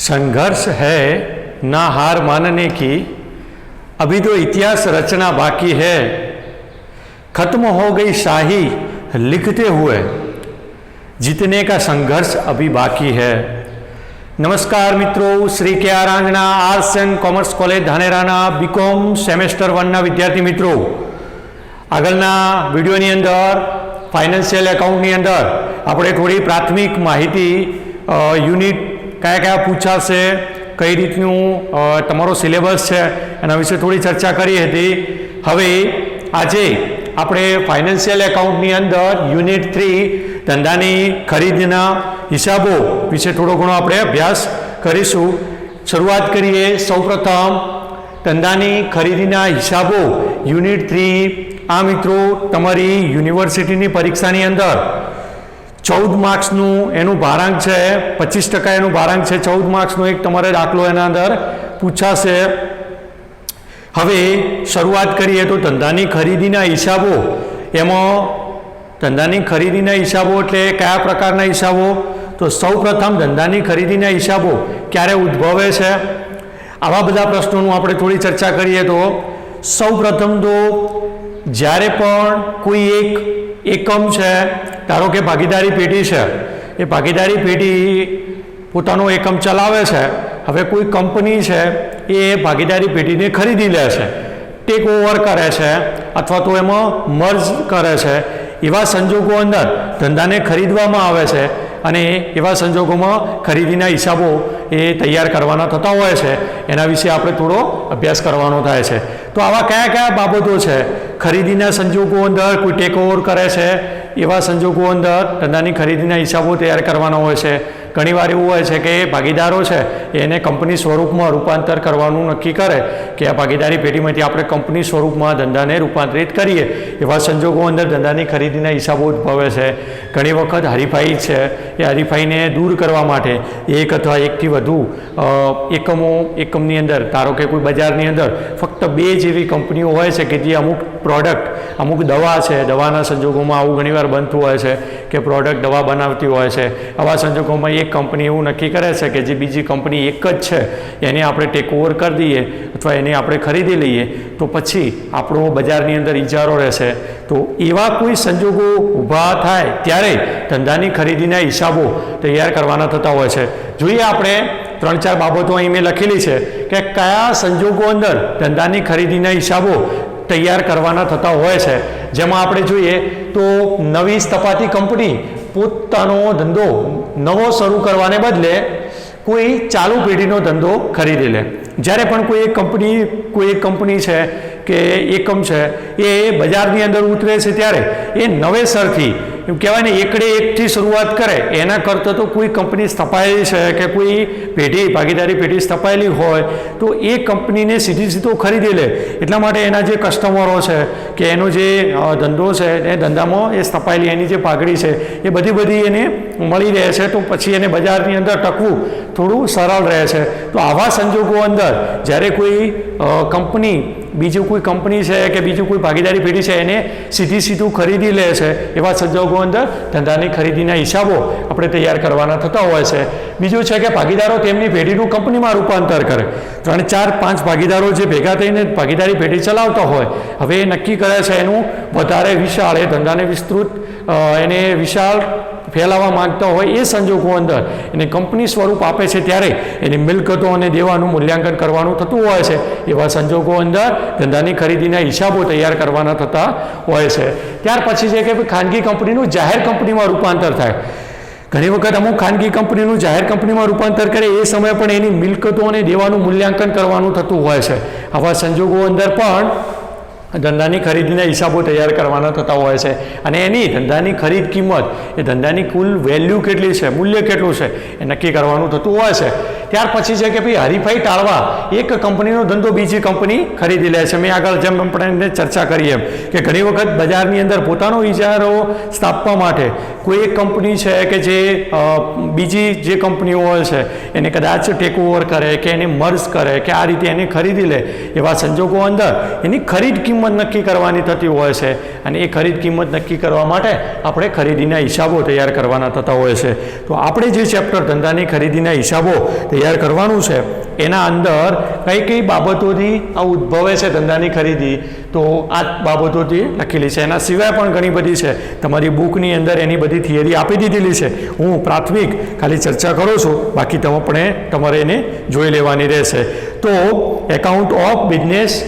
संघर्ष है ना हार मानने की, अभी तो इतिहास रचना बाकी है, खत्म हो गई शाही लिखते हुए, जीतने का संघर्ष अभी बाकी है। नमस्कार मित्रों, Shri K R Anjana arts and commerce college धानेराना बीकॉम सेमेस्टर 1 ना विद्यार्थी मित्रों, આગળના વિડીયોની અંદર ફાઇનાન્શિયલ એકાઉન્ટની અંદર આપણે થોડી પ્રાથમિક માહિતી યુનિટ કયા કયા પૂછાશે, કઈ રીતનું તમારો સિલેબસ છે એના વિશે થોડી ચર્ચા કરી હતી। હવે આજે આપણે ફાઇનાન્શિયલ એકાઉન્ટની અંદર યુનિટ 3 ધંધાની ખરીદના હિસાબો વિશે થોડો ઘણો આપણે અભ્યાસ કરીશું। શરૂઆત કરીએ। સૌપ્રથમ ધંધાની ખરીદીના હિસાબો યુનિટ 3 आ मित्रों तमारी यूनिवर्सिटी परीक्षा अंदर 14 मार्क्सनु एनु भारांक है, 25% एनु भारांक है। 14 मार्क्सनो एक तमारे दाखलो एना अंदर पूछाशे। हवे शुरुआत करिए तो धंधानी खरीदीना हिसाबो, एमां धंधानी खरीदीना हिसाबो एटले कया प्रकारना हिसाबो? तो सौ प्रथम धंधानी खरीदीना हिसाबो क्यारे उद्भवे छे, आवा बधा प्रश्नों आपणे थोड़ी चर्चा करिए। तो सौ प्रथम तो જ્યારે પણ કોઈ એક એકમ છે, ધારો કે ભાગીદારી પેઢી છે, એ ભાગીદારી પેઢી પોતાનો એકમ ચલાવે છે। હવે કોઈ કંપની છે એ ભાગીદારી પેઢીને ખરીદી લે છે, ટેક ઓવર કરે છે અથવા તો એમાં મર્જ કરે છે। એવા સંજોગો અંદર ધંધાને ખરીદવામાં આવે છે અને એવા સંજોગોમાં ખરીદીના હિસાબો એ તૈયાર કરવાના થતા હોય છે। એના વિશે આપણે થોડો અભ્યાસ કરવાનો થાય છે। તો આવા કયા કયા બાબતો છે ખરીદીના સંજોગો અંદર? કોઈ ટેક ઓવર કરે છે એવા સંજોગો અંદર ધંધાની ખરીદીના હિસાબો તૈયાર કરવાના હોય છે। ઘણીવાર એવું હોય છે કે ભાગીદારો છે એને કંપની સ્વરૂપમાં રૂપાંતર કરવાનું નક્કી કરે કે આ ભાગીદારી પેઢીમાંથી આપણે કંપની સ્વરૂપમાં ધંધાને રૂપાંતરિત કરીએ। એવા સંજોગો અંદર ધંધાની ખરીદીના હિસાબો ઉદ્ભવે છે। ઘણી વખત હરીફાઈ છે, એ હરીફાઈને દૂર કરવા માટે એક અથવા એકથી વધુ એકમની અંદર, ધારો કે કોઈ બજારની અંદર ફક્ત 2 જેવી કંપનીઓ હોય છે કે જે અમુક પ્રોડક્ટ, અમુક દવા છે, દવાના સંજોગોમાં આવું ઘણીવાર બનતું હોય છે કે પ્રોડક્ટ દવા બનાવતી હોય છે। આવા સંજોગોમાં એક કંપની એવું નક્કી કરે છે કે જે બીજી કંપની એક જ છે એને આપણે ટેક ઓવર કરી દઈએ અથવા એને આપણે ખરીદી લઈએ તો પછી આપણો બજારની અંદર ઇજારો રહેશે। તો એવા કોઈ સંજોગો ઊભા થાય ત્યારે ધંધાની ખરીદીના હિસાબો તૈયાર કરવાના થતા હોય છે। જોઈએ આપણે 3-4 બાબતો અહીં મેં લખેલી છે કે કયા સંજોગો અંદર ધંધાની ખરીદીના હિસાબો તૈયાર કરવાના થતા હોય છે। જેમાં આપણે જોઈએ તો નવી સ્થાપિત કંપની પોતાનો ધંધો નવો શરૂ કરવાને બદલે કોઈ ચાલુ પેઢીનો ધંધો ખરીદી લે। જ્યારે પણ કોઈ એક કંપની છે કે એકમ છે એ બજારની અંદર ઉતરે છે ત્યારે એ નવેસરથી એમ કહેવાય ને એકડે એકથી શરૂઆત કરે એના કરતાં તો કોઈ કંપની સ્થપાયેલી છે કે કોઈ પેઢી, ભાગીદારી પેઢી સ્થપાયેલી હોય તો એ કંપનીને સીધો ખરીદી લે। એટલા માટે એના જે કસ્ટમરો છે કે એનો જે ધંધો છે એ ધંધામાં એ સ્થપાયેલી એની જે પાઘડી છે એ બધી એને મળી રહે છે, તો પછી એને બજારની અંદર ટકવું થોડું સરળ રહે છે। તો આવા સંજોગો અંદર જ્યારે કોઈ કંપની, બીજું કોઈ કંપની છે કે બીજું કોઈ ભાગીદારી પેઢી છે એને સીધું ખરીદી લે છે, એવા સંજોગો અંદર ધંધાની ખરીદીના હિસાબો આપણે તૈયાર કરવાના થતા હોય છે। બીજું છે કે ભાગીદારો તેમની પેઢીનું કંપનીમાં રૂપાંતર કરે। 3, 4, 5 ભાગીદારો જે ભેગા થઈને ભાગીદારી પેઢી ચલાવતા હોય, હવે એ નક્કી કરે છે એનું વધારે વિશાળ, એ ધંધાને વિસ્તૃત, એને વિશાળ ફેલાવવા માંગતા હોય એ સંજોગો અંદર એને કંપની સ્વરૂપ આપે છે ત્યારે એની મિલકતો અને દેવાનું મૂલ્યાંકન કરવાનું થતું હોય છે। એવા સંજોગો અંદર ધંધાની ખરીદીના હિસાબો તૈયાર કરવાના થતા હોય છે। ત્યાર પછી છે કે ખાનગી કંપનીનું જાહેર કંપનીમાં રૂપાંતર થાય। ઘણી વખત અમુક ખાનગી કંપનીનું જાહેર કંપનીમાં રૂપાંતર કરે એ સમયે પણ એની મિલકતો અને દેવાનું મૂલ્યાંકન કરવાનું થતું હોય છે। આવા સંજોગો અંદર પણ ધંધાની ખરીદીના હિસાબો તૈયાર કરવાના થતા હોય છે અને એની ધંધાની ખરીદ કિંમત, એ ધંધાની કુલ વેલ્યુ કેટલી છે, મૂલ્ય કેટલું છે એ નક્કી કરવાનું થતું હોય છે। ત્યાર પછી છે કે ભાઈ હરીફાઈ ટાળવા એક કંપનીનો ધંધો બીજી કંપની ખરીદી લે છે। મેં આગળ જેમ આપણે ચર્ચા કરી એમ કે ઘણી વખત બજારની અંદર પોતાનો ઇજારો સ્થાપવા માટે કોઈ એક કંપની છે કે જે બીજી જે કંપનીઓ હોય છે એને કદાચ ટેક ઓવર કરે કે એને મર્જ કરે કે આ રીતે એને ખરીદી લે। એવા સંજોગો અંદર એની ખરીદ કિંમત નક્કી કરવાની થતી હોય છે અને એ ખરીદ કિંમત નક્કી કરવા માટે આપણે ખરીદીના હિસાબો તૈયાર કરવાના થતા હોય છે। તો આપણે જે ચેપ્ટર ધંધાની ખરીદીના હિસાબો તૈયાર તૈયાર કરવાનું છે એના અંદર કઈ કઈ બાબતોથી આ ઉદ્ભવે છે ધંધાની ખરીદી, તો આ બાબતોથી લખેલી છે. એના સિવાય પણ ઘણી બધી છે, તમારી બુકની અંદર એની બધી થિયરી આપી દીધેલી છે. હું પ્રાથમિક ખાલી ચર્ચા કરું છું, બાકી તમારે એને જોઈ લેવાની રહેશે. તો એકાઉન્ટ ઓફ બિઝનેસ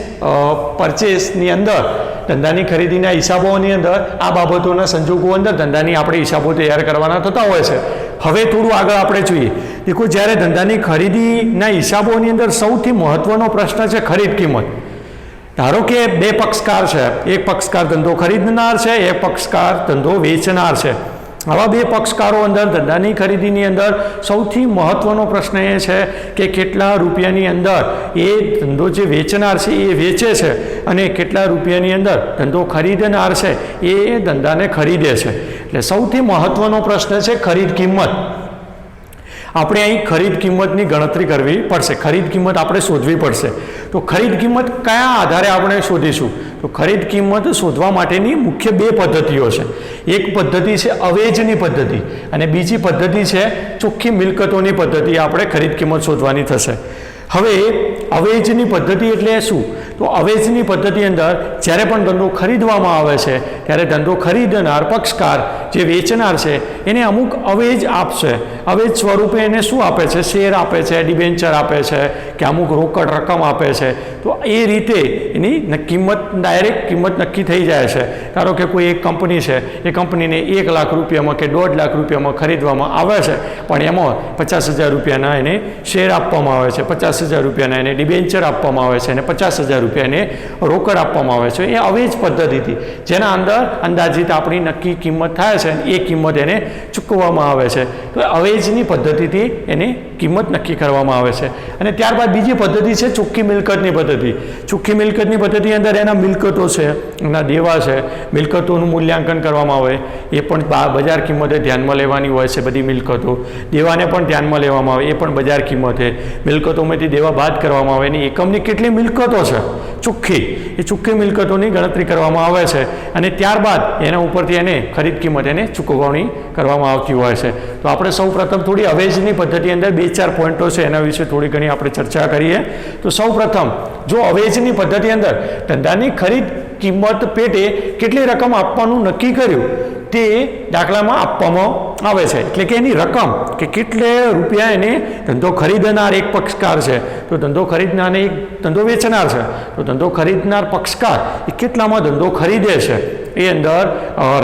પરચેસની અંદર ધંધાની ખરીદીના હિસાબોની અંદર આ બાબતોના સંજોગો અંદર ધંધાની આપણે હિસાબો તૈયાર કરવાના થતા હોય છે. હવે થોડું આગળ આપણે જોઈએ. દેખો, જ્યારે ધંધાની ખરીદીના હિસાબોની અંદર સૌથી મહત્વનો પ્રશ્ન છે ખરીદ કિંમત. ધારો કે બે પક્ષકાર છે, એક પક્ષકાર ધંધો ખરીદનાર છે, એક પક્ષકાર ધંધો વેચનાર છે. આવા બે પક્ષકારો અંદર ધંધાની ખરીદીની અંદર સૌથી મહત્વનો પ્રશ્ન એ છે કે કેટલા રૂપિયાની અંદર એ ધંધો જે વેચનાર છે એ વેચે છે અને કેટલા રૂપિયાની અંદર ધંધો ખરીદનાર છે એ ધંધાને ખરીદે છે. એટલે સૌથી મહત્વનો પ્રશ્ન છે ખરીદ કિંમત. આપણે અહીં ખરીદ કિંમતની ગણતરી કરવી પડશે, ખરીદ કિંમત આપણે શોધવી પડશે. તો ખરીદ કિંમત કયા આધારે આપણે શોધીશું? તો ખરીદ કિંમત શોધવા માટેની મુખ્ય બે પદ્ધતિઓ છે. એક પદ્ધતિ છે અવેજની પદ્ધતિ અને બીજી પદ્ધતિ છે ચોખ્ખી મિલકતોની પદ્ધતિ. આપણે ખરીદ કિંમત શોધવાની થશે. હવે અવેજની પદ્ધતિ એટલે શું? તો અવેજની પદ્ધતિ અંદર જ્યારે પણ ધંધો ખરીદવામાં આવે છે ત્યારે ધંધો ખરીદનાર પક્ષકાર જે વેચનાર છે એને અમુક અવેજ આપશે. અવેજ સ્વરૂપે એને શું આપે છે? શેર આપે છે, ડિબેન્ચર આપે છે કે અમુક રોકડ રકમ આપે છે. તો એ રીતે એની કિંમત ડાયરેક્ટ કિંમત નક્કી થઈ જાય છે. ધારો કે કોઈ એક કંપની છે, એ કંપનીને 1 લાખ રૂપિયામાં કે 1.5 લાખ રૂપિયામાં ખરીદવામાં આવે છે, પણ એમાં 50,000 રૂપિયાના એને શેર આપવામાં આવે છે, 50,000 રૂપિયાના એને ડિબેન્ચર આપવામાં આવે છે અને 50,000 રૂપિયાને રોકડ આપવામાં આવે છે. એ અવેજ પદ્ધતિથી જેના અંદર અંદાજિત આપણી નક્કી કિંમત થાય છે, એ કિંમત એને ચૂકવવામાં આવે છે. તો અવેજની પદ્ધતિથી એની કિંમત નક્કી કરવામાં આવે છે. અને ત્યારબાદ બીજી પદ્ધતિ છે ચોખ્ખી મિલકતની પદ્ધતિ. ચોખ્ખી મિલકતની પદ્ધતિ અંદર એના મિલકતો છે, એના દેવા છે, મિલકતોનું મૂલ્યાંકન કરવામાં આવે. એ પણ બજાર કિંમતે ધ્યાનમાં લેવાની હોય છે. બધી મિલકતો દેવાને પણ ધ્યાનમાં લેવામાં આવે, એ પણ બજાર કિંમતે. મિલકતોમાંથી દેવા બાદ કરવામાં આવે અને એકમની કેટલી મિલકતો છે ચોખ્ખી, એ ચોખ્ખી મિલકતોની ગણતરી કરવામાં આવે છે અને ત્યારબાદ એના ઉપરથી એને ખરીદ કિંમત એને ચૂકવણી કરવામાં આવતી હોય છે. તો આપણે સૌ પ્રથમ થોડી અવેજની પદ્ધતિ અંદર 2-4 પોઈન્ટો છે એના વિશે થોડી ઘણી આપણે ચર્ચા કરીએ. તો સૌ પ્રથમ જો અવેજની પદ્ધતિ અંદર ધંધાની ખરીદ કિંમત પેટે કેટલી રકમ આપવાનું નક્કી કર્યું તે દાખલામાં આપવામાં આવે છે. એટલે કે એની રકમ કે કેટલે રૂપિયા એને ધંધો ખરીદનાર એક પક્ષકાર છે, તો ધંધો ખરીદનારને એક ધંધો વેચનાર છે, તો ધંધો ખરીદનાર પક્ષકાર એ કેટલામાં ધંધો ખરીદે છે એ અંદર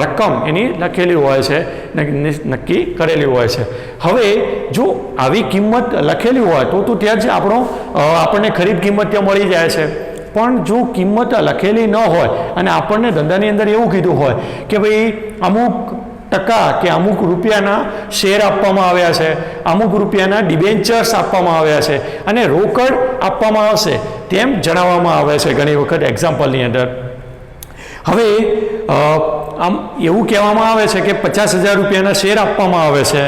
રકમ એની લખેલી હોય છે, નક્કી કરેલી હોય છે. હવે જો આવી કિંમત લખેલી હોય તો ત્યાં જ આપણને ખરીદ કિંમત ત્યાં મળી જાય છે. પણ જો કિંમત લખેલી ન હોય અને આપણને ધંધાની અંદર એવું કીધું હોય કે ભાઈ અમુક ટકા કે અમુક રૂપિયાના શેર આપવામાં આવ્યા છે, અમુક રૂપિયાના ડિબેન્ચર્સ આપવામાં આવ્યા છે અને રોકડ આપવામાં આવશે તેમ જણાવવામાં આવે છે ઘણી વખત એક્ઝામ્પલની અંદર. હવે આમ એવું કહેવામાં આવે છે કે 50,000 રૂપિયાના શેર આપવામાં આવે છે,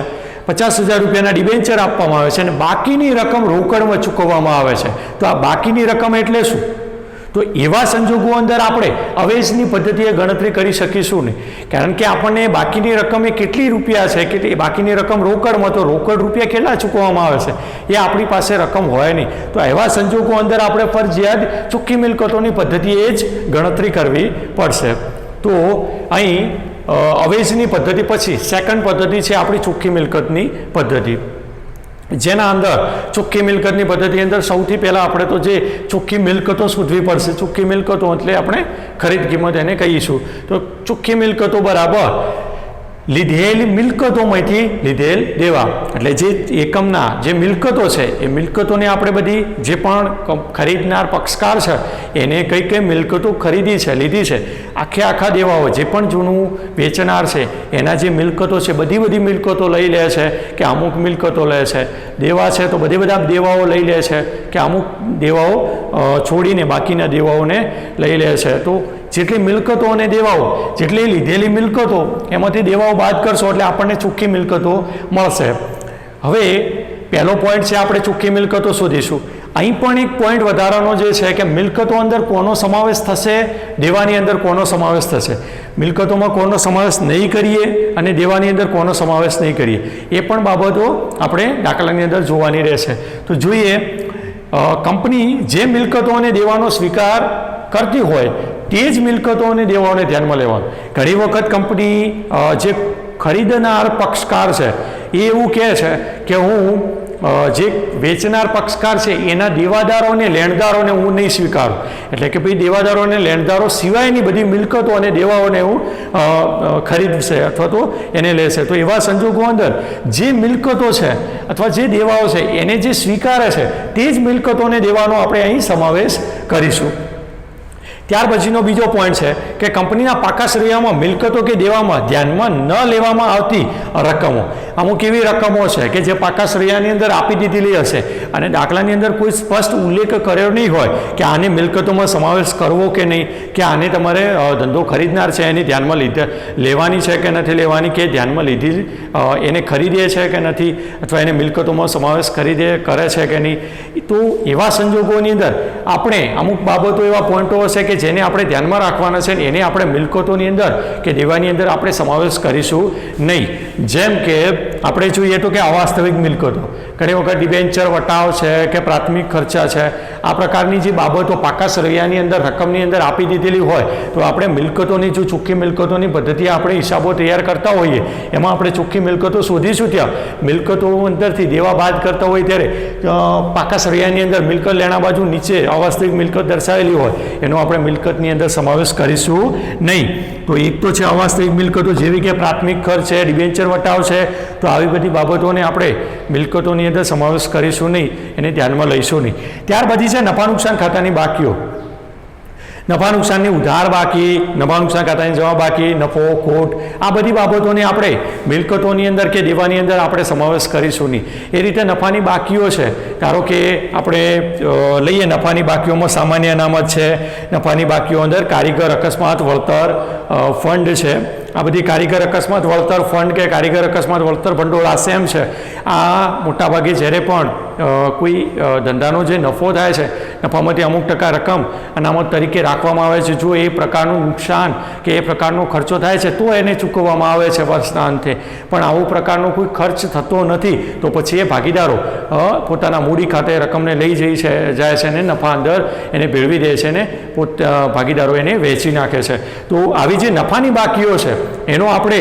50,000 રૂપિયાના ડિબેન્ચર આપવામાં આવે છે અને બાકીની રકમ રોકડમાં ચૂકવવામાં આવે છે. તો આ બાકીની રકમ એટલે શું? તો એવા સંજોગો અંદર આપણે અવેજની પદ્ધતિએ ગણતરી કરી શકીશું નહીં, કારણ કે આપણને બાકીની રકમ એ કેટલી રૂપિયા છે, કેટલી બાકીની રકમ રોકડમાં, તો રોકડ રૂપિયા કેટલા ચૂકવવામાં આવે છે એ આપણી પાસે રકમ હોય નહીં. તો એવા સંજોગો અંદર આપણે ફરજિયાત ચોખ્ખી મિલકતોની પદ્ધતિએ જ ગણતરી કરવી પડશે. તો અહીં અવેજની પદ્ધતિ પછી સેકન્ડ પદ્ધતિ છે આપણી ચોખ્ખી મિલકતની પદ્ધતિ. જેના અંદર ચોખ્ખી મિલકતની પદ્ધતિ અંદર સૌથી પહેલાં આપણે તો જે ચોખ્ખી મિલકતો શોધવી પડશે. ચોખ્ખી મિલકતો એટલે આપણે ખરીદ કિંમત એને કહીશું. તો ચોખ્ખી મિલકતો બરાબર લીધેલી મિલકતોમાંથી લીધેલ દેવા. એટલે જે એકમના જે મિલકતો છે એ મિલકતોને આપણે બધી જે પણ ખરીદનાર પક્ષકાર છે એને કઈ કઈ મિલકતો ખરીદી છે, લીધી છે, આખા દેવાઓ જે પણ જૂનું વેચનાર છે એના જે મિલકતો છે બધી મિલકતો લઈ લે છે કે અમુક મિલકતો લે છે. દેવા છે તો બધા દેવાઓ લઈ લે છે કે અમુક દેવાઓ છોડીને બાકીના દેવાઓને લઈ લે છે. તો જેટલી મિલકતો અને દેવાઓ, જેટલી લીધેલી મિલકતો એમાંથી દેવાઓ બાદ કરશો એટલે આપણને ચોખ્ખી મિલકતો મળશે. હવે પહેલો પોઈન્ટ છે આપણે ચોખ્ખી મિલકતો શોધીશું. અહીં પણ એક પોઈન્ટ વધારાનો જે છે કે મિલકતો અંદર કોનો સમાવેશ થશે, દેવાની અંદર કોનો સમાવેશ થશે. મિલકતોમાં કોનો સમાવેશ નહીં કરીએ અને દેવાની અંદર કોનો સમાવેશ નહીં કરીએ, એ પણ બાબતો આપણે દાખલાની અંદર જોવાની રહેશે. તો જોઈએ, કંપની જે મિલકતો અને દેવાનો સ્વીકાર કરતી હોય તે જ મિલકતો અને દેવાઓને ધ્યાનમાં લેવાનું. ઘણી વખત કંપની જે ખરીદનાર પક્ષકાર છે એ એવું કહે છે કે હું જે વેચનાર પક્ષકાર છે એના દેવાદારો અને લેણદારોને હું નહીં સ્વીકારું. એટલે કે ભાઈ દેવાદારો અને લેણદારો સિવાયની બધી મિલકતો અને દેવાઓને હું ખરીદશે અથવા તો એને લેશે. તો એવા સંજોગો અંદર જે મિલકતો છે અથવા જે દેવાઓ છે એને જે સ્વીકારે છે તે જ મિલકતો અને દેવાનો આપણે અહીં સમાવેશ કરીશું. ત્યાર પછીનો બીજો પોઈન્ટ છે કે કંપનીના પાકા શ્રેયામાં મિલકતો કે દેવામાં ધ્યાનમાં ન લેવામાં આવતી રકમો. અમુક એવી રકમો છે કે જે પાકા શ્રેયાની અંદર આપી દીધેલી હશે અને દાખલાની અંદર કોઈ સ્પષ્ટ ઉલ્લેખ કર્યો નહીં હોય કે આને મિલકતોમાં સમાવેશ કરવો કે નહીં, કે આને તમારે ધંધો ખરીદનાર છે એની ધ્યાનમાં લેવાની છે કે નથી લેવાની, કે ધ્યાનમાં લીધી એને ખરીદે છે કે નથી, અથવા એને મિલકતોમાં સમાવેશ કરે છે કે નહીં. તો એવા સંજોગોની અંદર આપણે અમુક બાબતો એવા પોઈન્ટો હશે કે જેને આપણે ધ્યાનમાં રાખવાના છે ને એને આપણે મિલકતોની અંદર કે દેવાની અંદર આપણે સમાવેશ કરીશું નહીં. જેમ કે આપણે જોઈએ તો કે અવાસ્તવિક મિલકતો, ઘણી વખત ડિબેન્ચર વટાવ છે કે પ્રાથમિક ખર્ચા છે, આ પ્રકારની જે બાબતો પાકા સરવૈયાની અંદર રકમની અંદર આપી દીધેલી હોય તો આપણે મિલકતોની જો ચોખ્ખી મિલકતોની પદ્ધતિ આપણે હિસાબો તૈયાર કરતા હોઈએ એમાં આપણે ચોખ્ખી મિલકતો શોધીશું. ત્યાં મિલકતો અંદરથી દેવા બાદ કરતા હોય ત્યારે પાકા સરવૈયાની અંદર મિલકત લેણા બાજુ નીચે અવાસ્તવિક મિલકત દર્શાવેલી હોય એનો આપણે મિલકતની અંદર સમાવેશ કરીશું નહીં. તો એક તો છે અવાસ્તવિક મિલકતો જેવી કે પ્રાથમિક ખર્ચ છે, ડિબેન્ચર વટાવ છે, તો આવી બધી બાબતોને આપણે મિલકતોની અંદર સમાવેશ કરીશું નહીં, એને ધ્યાનમાં લઈશું નહીં. ત્યાર પછી છે નફા નુકસાન ખાતાની બાકીઓ. નફા નુકસાનની ઉધાર બાકી, નફા નુકસાન ખાતાની જમા બાકી, નફો ખોટ, આ બધી બાબતોને આપણે મિલકતોની અંદર કે દેવાની અંદર આપણે સમાવેશ કરીશું નહીં. એ રીતે નફાની બાકીઓ છે, ધારો કે આપણે લઈએ નફાની બાકીઓમાં સામાન્ય અનામત છે, નફાની બાકીઓ અંદર કારીગર અકસ્માત વળતર ફંડ છે, આ બધી કારીગર અકસ્માત વળતર ફંડ કે કારીગર અકસ્માત વળતર ભંડોળ આ સેમ છે. આ મોટાભાગે જ્યારે પણ કોઈ ધંધાનો જે નફો થાય છે નફામાંથી અમુક ટકા રકમ અનામત તરીકે રાખવામાં આવે છે. જો એ પ્રકારનું નુકસાન કે એ પ્રકારનો ખર્ચો થાય છે તો એને ચૂકવવામાં આવે છે વર્ષના અંતે. પણ આવો પ્રકારનો કોઈ ખર્ચ થતો નથી તો પછી એ ભાગીદારો પોતાના મૂડી ખાતે રકમને લઈ જાય છે અને નફા અંદર એને ભેળવી દે છે અને ભાગીદારો એને વેચી નાખે છે. તો આવી જે નફાની બાકીઓ છે એનો આપણે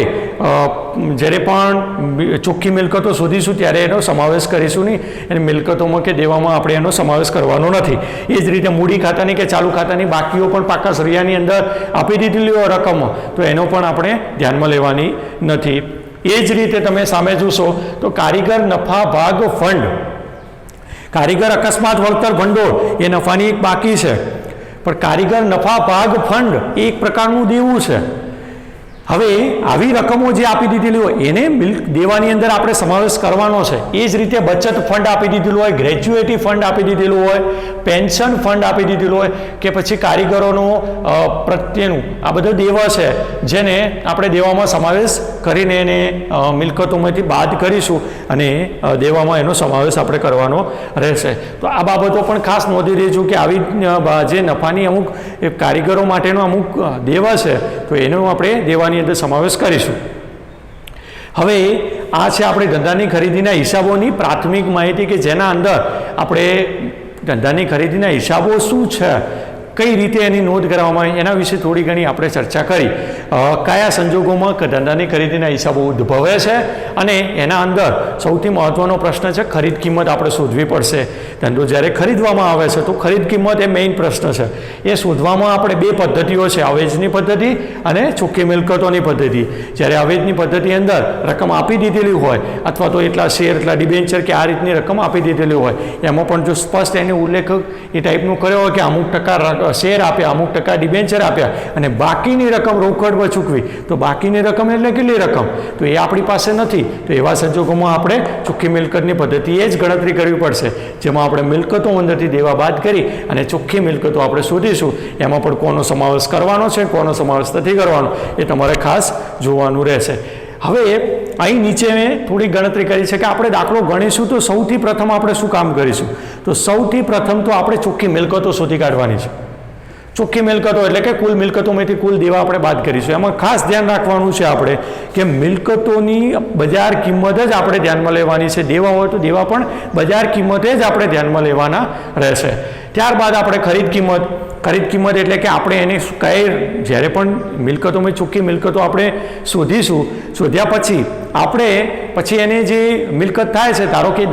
જ્યારે પણ ચોખ્ખી મિલકતો શોધીશું ત્યારે એનો સમાવેશ કરીશું નહીં, અને મિલકતોમાં કે દેવામાં આપણે એનો સમાવેશ કરવાનો નથી. એ જ રીતે મૂડી ખાતાની કે ચાલુ ખાતાની બાકીઓ પણ પાકા સરિયાની અંદર આપી દીધેલી હોય રકમો તો એનો પણ આપણે ધ્યાનમાં લેવાની નથી. એ જ રીતે તમે સામે જોશો તો કારીગર નફા ભાગ ફંડ, કારીગર અકસ્માત વળતર ભંડોળ એ નફાની એક બાકી છે, પણ કારીગર નફા ભાગ ફંડ એ એક પ્રકારનું દેવું છે. હવે આવી રકમો જે આપી દીધેલી હોય એને દેવાની અંદર આપણે સમાવેશ કરવાનો છે. એ જ રીતે બચત ફંડ આપી દીધેલું હોય, ગ્રેજ્યુએટી ફંડ આપી દીધેલું હોય, પેન્શન ફંડ આપી દીધેલું હોય, કે પછી કારીગરોનો પ્રત્યેનું આ બધો દેવા છે જેને આપણે દેવામાં સમાવેશ કરીને એને મિલકતોમાંથી બાદ કરીશું અને દેવામાં એનો સમાવેશ આપણે કરવાનો રહેશે. તો આ બાબતો પણ ખાસ નોંધી દેજો કે આવી જે નફાની અમુક કારીગરો માટેનો અમુક દેવા છે તો એનો આપણે દેવાની અંદર સમાવેશ કરીશું. હવે આ છે આપણે ધંધાની ખરીદીના હિસાબોની પ્રાથમિક માહિતી કે જેના અંદર આપણે ધંધાની ખરીદીના હિસાબો શું છે, કઈ રીતે એની નોંધ કરવામાં આવી એના વિશે થોડી ઘણી આપણે ચર્ચા કરી. કયા સંજોગોમાં ધંધાની ખરીદીના હિસાબો ઉદ્ભવે છે અને એના અંદર સૌથી મહત્ત્વનો પ્રશ્ન છે ખરીદ કિંમત આપણે શોધવી પડશે. ધંધો જ્યારે ખરીદવામાં આવે છે તો ખરીદ કિંમત એ મેઇન પ્રશ્ન છે. એ શોધવામાં આપણે બે પદ્ધતિઓ છે, અવેજની પદ્ધતિ અને ચોખ્ખી મિલકતોની પદ્ધતિ. જ્યારે અવેજની પદ્ધતિ અંદર રકમ આપી દીધેલી હોય અથવા તો એટલા શેર એટલા ડિબેન્ચર કે આ રીતની રકમ આપી દીધેલી હોય એમાં પણ જો સ્પષ્ટ એને ઉલ્લેખ એ ટાઈપનું કર્યો હોય કે અમુક ટકા શેર આપ્યા, અમુક ટકા ડિબેન્ચર આપ્યા અને બાકીની રકમ રોકડ ચૂકવી, તો બાકીની રકમ એટલે કેટલી રકમ, તો એ આપણી પાસે નથી. તો એવા સંજોગોમાં આપણે ચોખ્ખી મિલકતની પદ્ધતિએ જ ગણતરી કરવી પડશે, જેમાં આપણે મિલકતો અંદરથી દેવા બાદ કરી અને ચોખ્ખી મિલકતો આપણે શોધીશું. એમાં પણ કોનો સમાવેશ કરવાનો છે, કોનો સમાવેશ નથી કરવાનો એ તમારે ખાસ જોવાનું રહેશે. હવે અહીં નીચે મેં થોડી ગણતરી કરી છે કે આપણે દાખલો ગણીશું તો સૌથી પ્રથમ આપણે શું કામ કરીશું, તો સૌથી પ્રથમ તો આપણે ચોખ્ખી મિલકતો શોધી કાઢવાની છે. ચોખ્ખી મિલકતો એટલે કે કુલ મિલકતોમાંથી કુલ દેવા આપણે બાદ કરીશું. એમાં ખાસ ધ્યાન રાખવાનું છે આપણે કે મિલકતોની બજાર કિંમત જ આપણે ધ્યાનમાં લેવાની છે. દેવા હોય તો દેવા પણ બજાર કિંમતે જ આપણે ધ્યાનમાં લેવાના રહેશે. ત્યારબાદ આપણે ખરીદ કિંમત એટલે કે આપણે એને કઈ જ્યારે પણ મિલકતોમાં ચોખ્ખી મિલકતો આપણે શોધીશું, શોધ્યા પછી એની જે મિલકત થાય છે, ધારો કે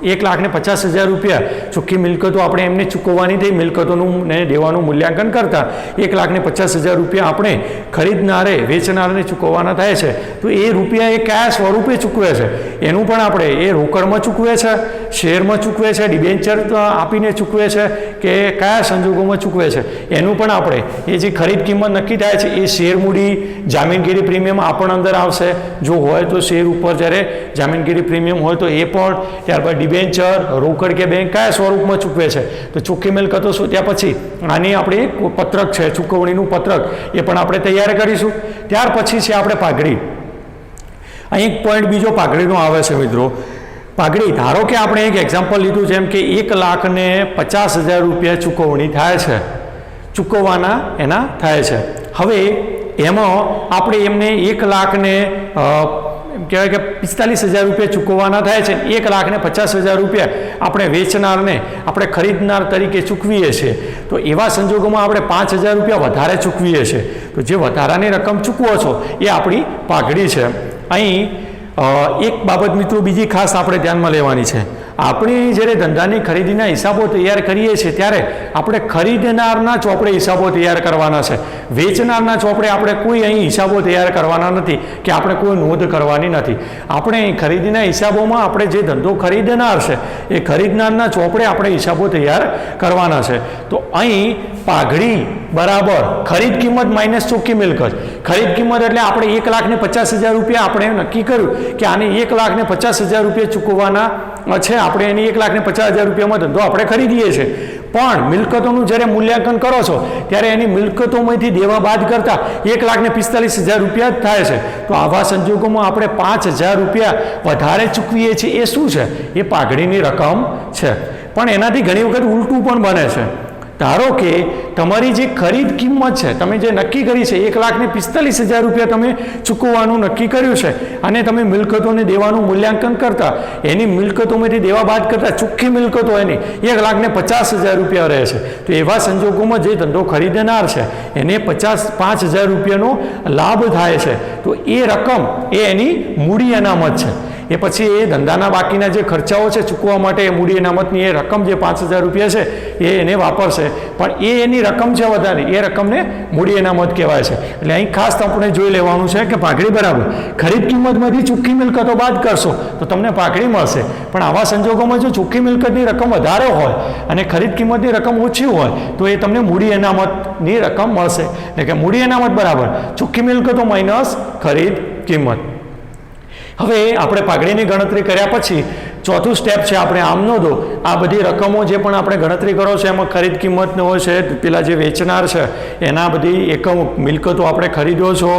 1,50,000 રૂપિયા ચોખ્ખી મિલકતો આપણે એમને ચૂકવવાની થઈ, મિલકતોનું ને દેવાનું મૂલ્યાંકન કરતા 1,50,000 રૂપિયા આપણે ખરીદનારે વેચનારને ચૂકવવાના થાય છે. તો એ રૂપિયા એ કયા સ્વરૂપે ચૂકવે છે એનું પણ આપણે એ રોકડમાં ચૂકવે છે, શેરમાં ચૂકવે છે, ડિબેન્ચર આપીને ચૂકવે છે કે કયા સંજોગોમાં ચૂકવે છે એનું પણ આપણે એ જે ખરીદ કિંમત નક્કી થાય છે એ શેર મૂડી, જામીનગીરી પ્રીમિયમ આ પણ અંદર આવશે. જો હોય તો શેર ઉપર જ્યારે જામીનગીરી પ્રીમિયમ હોય તો એ પણ, ત્યારબાદ ડિબેન્ચર, રોકડ કે બેંક કયા સ્વરૂપમાં ચૂકવે છે. તો ચોખ્ખી મિલકતો શોધ્યા પછી આની આપણે એક પત્રક છે, ચૂકવણીનું પત્રક, એ પણ આપણે તૈયાર કરીશું. ત્યાર પછી છે આપણે પાઘડી. અહીં એક પોઈન્ટ બીજો પાઘડીનો આવે છે મિત્રો. પાઘડી, ધારો કે આપણે એક એક્ઝામ્પલ લીધું જેમ કે 1,50,000 રૂપિયા ચૂકવણી થાય છે, ચૂકવવાના એના થાય છે. હવે એમાં આપણે એમને 1,00,000 કહેવાય કે 45,000 રૂપિયા ચૂકવવાના થાય છે. 1,50,000 રૂપિયા આપણે વેચનારને આપણે ખરીદનાર તરીકે ચૂકવીએ છીએ. તો એવા સંજોગોમાં આપણે 5,000 રૂપિયા વધારે ચૂકવીએ છીએ. તો જે વધારાની રકમ ચૂકવો છો એ આપણી પાઘડી છે. અહીં એક બાબત મિત્રો બીજી ખાસ આપણે ધ્યાનમાં લેવાની છે. આપણે જ્યારે ધંધાની ખરીદીના હિસાબો તૈયાર કરીએ છીએ ત્યારે આપણે ખરીદનારના ચોપડે હિસાબો તૈયાર કરવાના છે. વેચનારના ચોપડે આપણે કોઈ અહીં હિસાબો તૈયાર કરવાના નથી કે આપણે કોઈ નોંધ કરવાની નથી. આપણે અહીં ખરીદીના હિસાબોમાં આપણે જે ધંધો ખરીદનાર છે એ ખરીદનારના ચોપડે આપણે હિસાબો તૈયાર કરવાના છે. તો અહીં પાઘડી બરાબર ખરીદ કિંમત માઇનસ ચોખ્ખી મિલકત. ખરીદ કિંમત એટલે આપણે 1,50,000 રૂપિયા આપણે નક્કી કર્યું કે આને 1,50,000 રૂપિયા ચૂકવવાના છે. આપણે એની 1,50,000 રૂપિયામાં ધંધો આપણે ખરીદીએ છીએ. પણ મિલકતોનું જ્યારે મૂલ્યાંકન કરો છો ત્યારે એની મિલકતોમાંથી દેવા બાદ કરતા 1,45,000 રૂપિયા જ થાય છે. તો આવા સંજોગોમાં આપણે 5,000 રૂપિયા વધારે ચૂકવીએ છીએ. એ શું છે? એ પાઘડીની રકમ છે. પણ એનાથી ઘણી વખત ઉલટું પણ બને છે. ધારો કે તમારી જે ખરીદ કિંમત છે, તમે જે નક્કી કરી છે 1,45,000 રૂપિયા તમે ચૂકવવાનું નક્કી કર્યું છે અને તમે મિલકતોને દેવાનું મૂલ્યાંકન કરતા એની મિલકતોમાંથી દેવા બાદ કરતા ચોખ્ખી મિલકતો એની 1,50,000 રૂપિયા રહે છે. તો એવા સંજોગોમાં જે ધંધો ખરીદનાર છે એને 5,000 રૂપિયાનો લાભ થાય છે. તો એ રકમ એ એની મૂડી અનામત છે. એ પછી એ ધંધાના બાકીના જે ખર્ચાઓ છે ચૂકવવા માટે એ મૂડી અનામતની એ રકમ જે 5,000 રૂપિયા છે એ એને વાપરશે. પણ એ એની રકમ છે વધારે, એ રકમને મૂડી અનામત કહેવાય છે. એટલે અહીં ખાસ આપણે જોઈ લેવાનું છે કે પાઘડી બરાબર ખરીદ કિંમતમાંથી ચોખ્ખી મિલકતો બાદ કરશો તો તમને પાઘડી મળશે. પણ આવા સંજોગોમાં જો ચોખ્ખી મિલકતની રકમ વધારે હોય અને ખરીદ કિંમતની રકમ ઓછી હોય તો એ તમને મૂડી અનામતની રકમ મળશે. એટલે કે મૂડી અનામત બરાબર ચોખ્ખી મિલકતો માઇનસ ખરીદ કિંમત. હવે આપણે પાઘડીની ગણતરી કર્યા પછી ચોથું સ્ટેપ છે આપણે આમ નોંધો. આ બધી રકમો જે પણ આપણે ગણતરી કરો છો એમાં ખરીદ કિંમતનો હોય છે, પેલા જે વેચનાર છે એના બધી એકમ મિલકતો આપણે ખરીદો છો,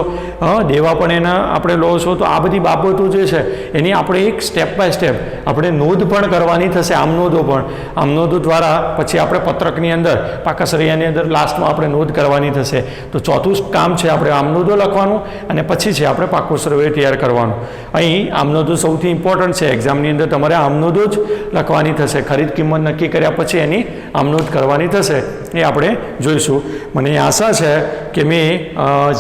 દેવા પણ એના આપણે લો છો. તો આ બધી બાબતો જે છે એની આપણે એક સ્ટેપ બાય સ્ટેપ આપણે નોંધ પણ કરવાની થશે. આમ નોંધો પણ આમ નોંધો દ્વારા પછી આપણે પત્રકની અંદર પાકાસરિયાની અંદર લાસ્ટમાં આપણે નોંધ કરવાની થશે. તો ચોથું કામ છે આપણે આમ નોંધો લખવાનું અને પછી છે આપણે પાકું સર્વે તૈયાર કરવાનું. અહીં આમ નોંધો સૌથી ઇમ્પોર્ટન્ટ છે. એક્ઝામની અંદર તમારે આમનોંધો જ લખવાની થશે. ખરીદ કિંમત નક્કી કર્યા પછી એની આમનોંધ કરવાની થશે. એ આપણે જોઈશું. મને આશા છે કે મેં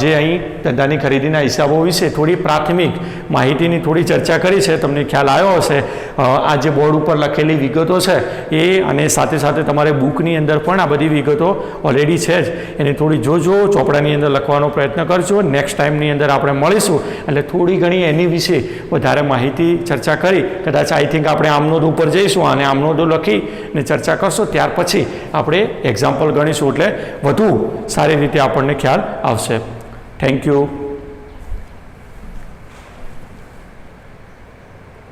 જે અહીં ધંધાની ખરીદીના હિસાબો વિશે થોડી પ્રાથમિક માહિતીની થોડી ચર્ચા કરી છે તમને ખ્યાલ આવ્યો હશે. આ જે બોર્ડ ઉપર લખેલી વિગતો છે એ અને સાથે સાથે તમારે બુકની અંદર પણ આ બધી વિગતો ઓલરેડી છે જ. એની થોડી જોજો, ચોપડાની અંદર લખવાનો પ્રયત્ન કરજો. નેક્સ્ટ ટાઈમની અંદર આપણે મળીશું એટલે થોડી ઘણી એની વિશે વધારે માહિતી ચર્ચા કરી કદાચ આઈ થિંક આપણે આમનોંધ ઉપર જઈશું અને આમનોંધો લખીને ચર્ચા કરશો. ત્યાર પછી આપણે એક્ઝામ્પલ ગણીશું એટલે વધુ સારી રીતે આપણને ખ્યાલ આવશે. Thank you.